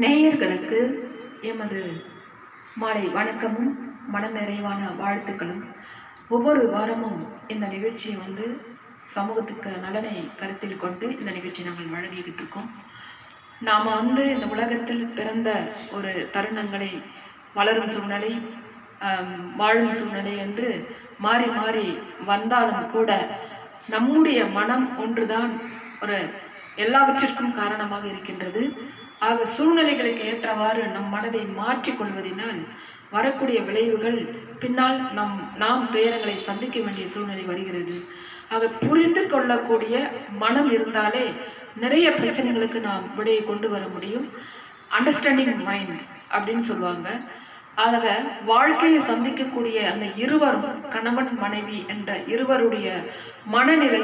நேயர்களுக்கு எமது மாலை வணக்கமும் மனம் நிறைவான வாழ்த்துக்களும். ஒவ்வொரு வாரமும் இந்த நிகழ்ச்சியை சமூகத்துக்கு நலனை கருத்தில் கொண்டு இந்த நிகழ்ச்சி நாங்கள் வழங்கிக்கிட்டு இருக்கோம். நாம் இந்த உலகத்தில் பிறந்த ஒரு தருணங்களை, வளரும் சூழ்நிலை, வாழும் சூழ்நிலை என்று மாறி மாறி வந்தாலும் கூட நம்முடைய மனம் ஒன்றுதான் ஒரு எல்லாவற்றிற்கும் காரணமாக இருக்கின்றது. ஆக சூழ்நிலைகளுக்கு ஏற்றவாறு நம் மனதை மாற்றிக்கொள்வதனால் வரக்கூடிய விளைவுகள் பின்னால் நாம் துயரங்களை சந்திக்க வேண்டிய சூழ்நிலை வருகிறது. ஆக புரிந்து கொள்ளக்கூடிய மனம் இருந்தாலே நிறைய பிரச்சனைகளுக்கு நாம் விடையை கொண்டு வர முடியும். அண்டர்ஸ்டாண்டிங் மைண்ட் அப்படின்னு சொல்லுவாங்க. ஆக வாழ்க்கையை சந்திக்கக்கூடிய அந்த இருவரும், கணவன் மனைவி என்ற இருவருடைய மனநிலை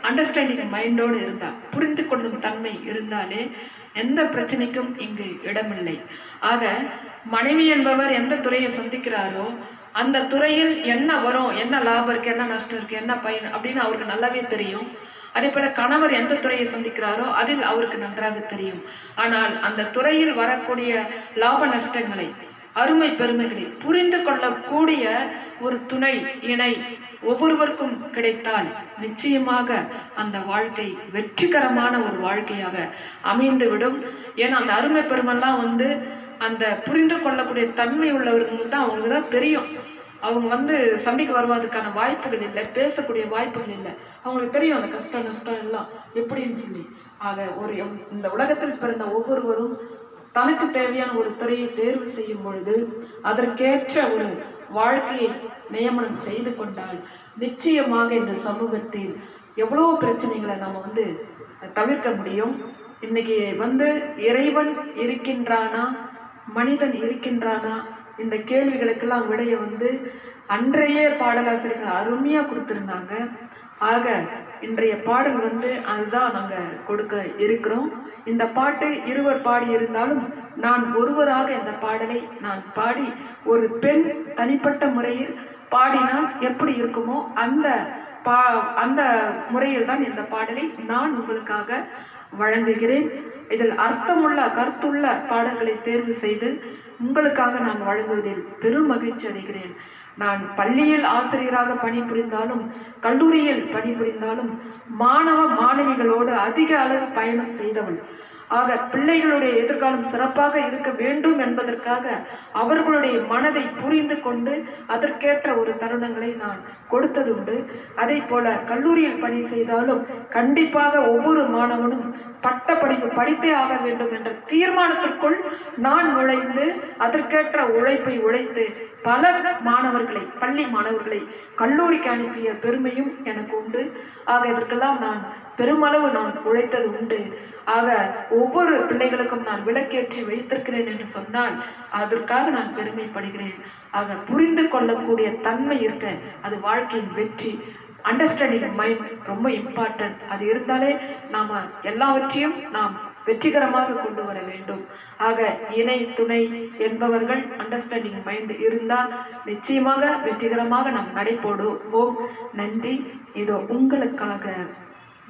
அண்டர்ஸ்டாண்டிங் மைண்டோடு இருந்தால், புரிந்து கொள்ளும் தன்மை இருந்தாலே எந்த பிரச்சனைக்கும் இங்கு இடமில்லை. ஆக மனைவி என்பவர் எந்த துறையை சந்திக்கிறாரோ அந்த துறையில் என்ன வரும், என்ன லாபம் இருக்குது, என்ன நஷ்டம் இருக்குது, என்ன பயன் அப்படின்னு அவருக்கு நல்லாவே தெரியும். அதே போல கணவர் எந்த துறையை சந்திக்கிறாரோ அதில் அவருக்கு நன்றாக தெரியும். ஆனால் அந்த துறையில் வரக்கூடிய லாப நஷ்டங்களை, அருமை பெருமைகளை புரிந்து கொள்ளக்கூடிய ஒரு துணை, இணை ஒவ்வொருவருக்கும் கிடைத்தால் நிச்சயமாக அந்த வாழ்க்கை வெற்றிகரமான ஒரு வாழ்க்கையாக அமைந்துவிடும். ஏன்னா அந்த அருமை பெருமெல்லாம் அந்த புரிந்து கொள்ளக்கூடிய தன்மை உள்ளவர்களுக்கு தான் அவங்களுக்கு தான் தெரியும். அவங்க சண்டைக்கு வருவதற்கான வாய்ப்புகள் இல்லை, பேசக்கூடிய வாய்ப்புகள் இல்லை. அவங்களுக்கு தெரியும் அந்த கஷ்டம் நஷ்டம் எல்லாம் எப்படின்னு சொல்லி. ஆக இந்த உலகத்தில் பிறந்த ஒவ்வொருவரும் தனக்கு தேவையான ஒரு துறையை தேர்வு செய்யும் பொழுது அதற்கேற்ற ஒரு வாழ்க்கையை நியமனம் செய்து கொண்டால் நிச்சயமாக இந்த சமூகத்தில் எவ்வளோ பிரச்சனைகளை நம்ம தவிர்க்க முடியும். இன்னைக்கு இறைவன் இருக்கின்றானா, மனிதன் இருக்கின்றானா, இந்த கேள்விகளுக்கெல்லாம் விடைய அன்றைய பாடலாசிரியர்கள் அருமையா கொடுத்திருந்தாங்க. ஆக இன்றைய பாடல் அதுதான் நாங்கள் கொடுக்க இருக்கிறோம். இந்த பாட்டு இருவர் பாடி இருந்தாலும் நான் ஒருவராக இந்த பாடலை நான் பாடி, ஒரு பெண் தனிப்பட்ட முறையில் பாடினால் எப்படி இருக்குமோ அந்த முறையில் தான் இந்த பாடலை நான் உங்களுக்காக வழங்குகிறேன். இதில் அர்த்தமுள்ள கருத்துள்ள பாடல்களை தேர்வு செய்து உங்களுக்காக நான் வழங்குவதில் பெரும் மகிழ்ச்சி அடைகிறேன். நான் பள்ளியில் ஆசிரியராக பணிபுரிந்தாலும், கல்லூரியில் பணிபுரிந்தாலும் மாணவ மாணவிகளோடு அதிக அளவு பயணம் செய்தவள். ஆக பிள்ளைகளுடைய எதிர்காலம் சிறப்பாக இருக்க வேண்டும் என்பதற்காக அவர்களுடைய மனதை புரிந்து கொண்டு அதற்கேற்ற ஒரு தருணங்களை நான் கொடுத்ததுண்டு. அதே போல கல்லூரியில் பணி செய்தாலும் கண்டிப்பாக ஒவ்வொரு மாணவனும் பட்ட படிப்பு படித்தே ஆக வேண்டும் என்ற தீர்மானத்திற்குள் நான் நுழைந்து அதற்கேற்ற உழைப்பை உழைத்து பல மாணவர்களை, பள்ளி மாணவர்களை கல்லூரிக்கு அனுப்பிய பெருமையும் எனக்கு உண்டு. ஆக இதற்கெல்லாம் நான் பெருமளவு நான் உழைத்தது உண்டு. ஆக ஒவ்வொரு பிள்ளைகளுக்கும் நான் விளக்கேற்றி வைத்திருக்கிறேன் என்று சொன்னால் அதற்காக நான் பெருமைப்படுகிறேன். ஆக புரிந்து கொள்ளக்கூடிய தன்மை இருக்க அது வாழ்க்கையின் வெற்றி. அண்டர்ஸ்டாண்டிங் மைண்ட் ரொம்ப இம்பார்ட்டன்ட். அது இருந்தாலே நாம் எல்லாவற்றையும் நாம் வெற்றிகரமாக கொண்டு வர வேண்டும். ஆக இணை துணை என்பவர்கள் அண்டர்ஸ்டாண்டிங் மைண்ட் இருந்தால் நிச்சயமாக வெற்றிகரமாக நாம் நடைபோடுவோம். நன்றி. இதோ உங்களுக்காக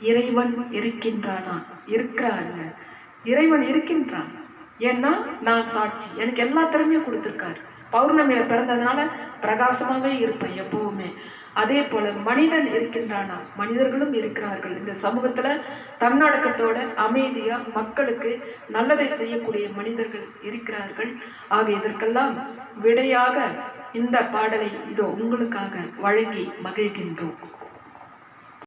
இறைவன் இருக்கின்றானா? இருக்கிறாங்க. இறைவன் இருக்கின்றான். ஏன்னா நான் சாட்சி. எனக்கு எல்லா திறமையும் கொடுத்துருக்காரு. பௌர்ணமியில பிறந்ததுனால பிரகாசமாகவே இருப்பேன் எப்பவுமே. அதே போல மனிதன் இருக்கின்றானா? மனிதர்களும் இருக்கிறார்கள். இந்த சமூகத்துல தன்னடக்கத்தோட அமைதியா மக்களுக்கு நல்லதை செய்யக்கூடிய மனிதர்கள் இருக்கிறார்கள். ஆக இதற்கெல்லாம் விடையாக இந்த பாடலை இதோ உங்களுக்காக வழங்கி மகிழ்கின்றோம்.